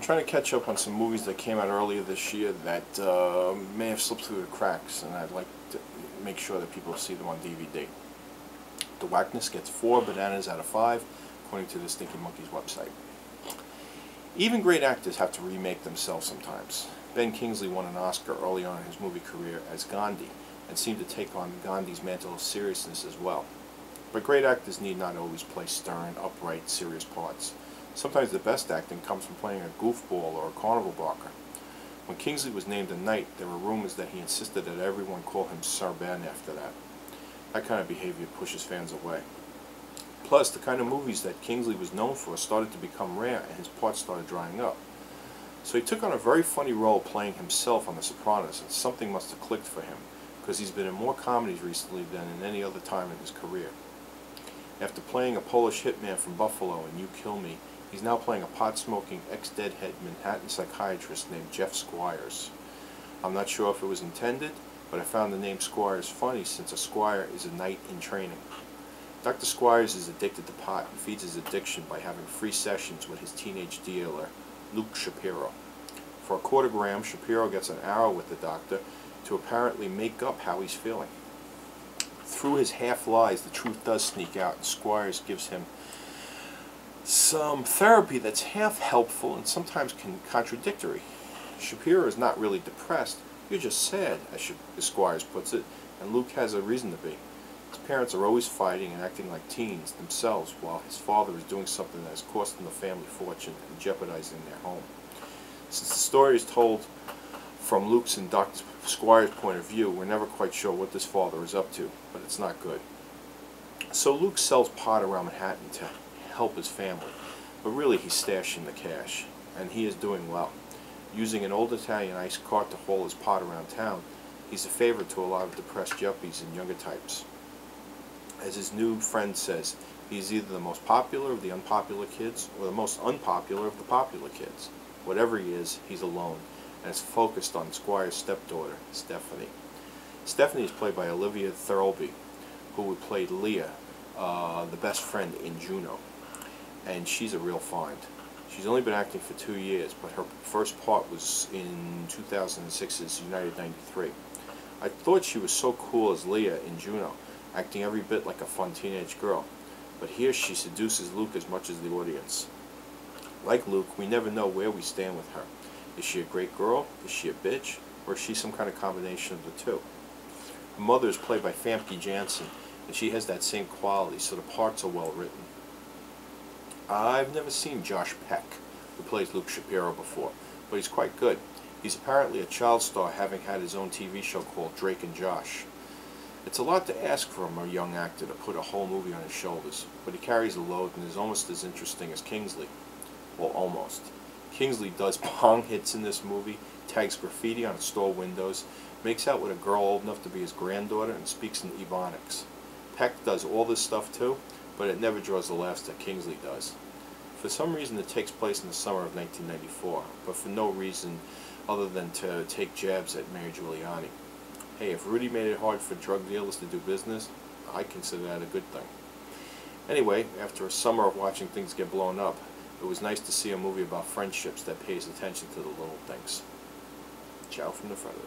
trying to catch up on some movies that came out earlier this year that may have slipped through the cracks, and I'd like to make sure that people see them on DVD. The Wackness gets 4 bananas out of 5, according to the Stinky Monkey's website. Even great actors have to remake themselves sometimes. Ben Kingsley won an Oscar early on in his movie career as Gandhi, and seemed to take on Gandhi's mantle of seriousness as well. But great actors need not always play stern, upright, serious parts. Sometimes the best acting comes from playing a goofball or a carnival barker. When Kingsley was named a knight, there were rumors that he insisted that everyone call him Sir Ben after that. That kind of behavior pushes fans away. Plus, the kind of movies that Kingsley was known for started to become rare, and his parts started drying up. So he took on a very funny role playing himself on The Sopranos, and something must have clicked for him, because he's been in more comedies recently than in any other time in his career. After playing a Polish hitman from Buffalo in You Kill Me, he's now playing a pot-smoking, ex-deadhead Manhattan psychiatrist named Jeff Squires. I'm not sure if it was intended, but I found the name Squires funny since a squire is a knight in training. Dr. Squires is addicted to pot and feeds his addiction by having free sessions with his teenage dealer, Luke Shapiro. For a $0.25 Shapiro gets an hour with the doctor to apparently make up how he's feeling. Through his half-lies, the truth does sneak out, and Squires gives him some therapy that's half helpful and sometimes contradictory. Shapiro is not really depressed, you're just sad, as Squires puts it, and Luke has a reason to be. His parents are always fighting and acting like teens themselves, while his father is doing something that is costing the family fortune and jeopardizing their home. Since the story is told from Luke's and Dr. Squires' point of view, we're never quite sure what this father is up to, but it's not good. So Luke sells pot around Manhattan to help his family, but really he's stashing the cash, and he is doing well. Using an old Italian ice cart to haul his pot around town, he's a favorite to a lot of depressed yuppies and younger types. As his new friend says, he's either the most popular of the unpopular kids or the most unpopular of the popular kids. Whatever he is, he's alone, and is focused on Squire's stepdaughter, Stephanie. Stephanie is played by Olivia Thirlby, who played Leah, the best friend in Juno, and she's a real find. She's only been acting for 2 years, but her first part was in 2006's United 93. I thought she was so cool as Leah in Juno, acting every bit like a fun teenage girl, but here she seduces Luke as much as the audience. Like Luke, we never know where we stand with her. Is she a great girl? Is she a bitch? Or is she some kind of combination of the two? Her mother is played by Famke Janssen, and she has that same quality, so the parts are well written. I've never seen Josh Peck, who plays Luke Shapiro, before, but he's quite good. He's apparently a child star, having had his own TV show called Drake and Josh. It's a lot to ask from a young actor to put a whole movie on his shoulders, but he carries a load and is almost as interesting as Kingsley. Well, almost. Kingsley does bong hits in this movie, tags graffiti on store windows, makes out with a girl old enough to be his granddaughter, and speaks in Ebonics. Peck does all this stuff too, but it never draws the laughs that Kingsley does. For some reason it takes place in the summer of 1994, but for no reason other than to take jabs at Mayor Giuliani. Hey, if Rudy made it hard for drug dealers to do business, I consider that a good thing. Anyway, after a summer of watching things get blown up, it was nice to see a movie about friendships that pays attention to the little things. Ciao from the Predator.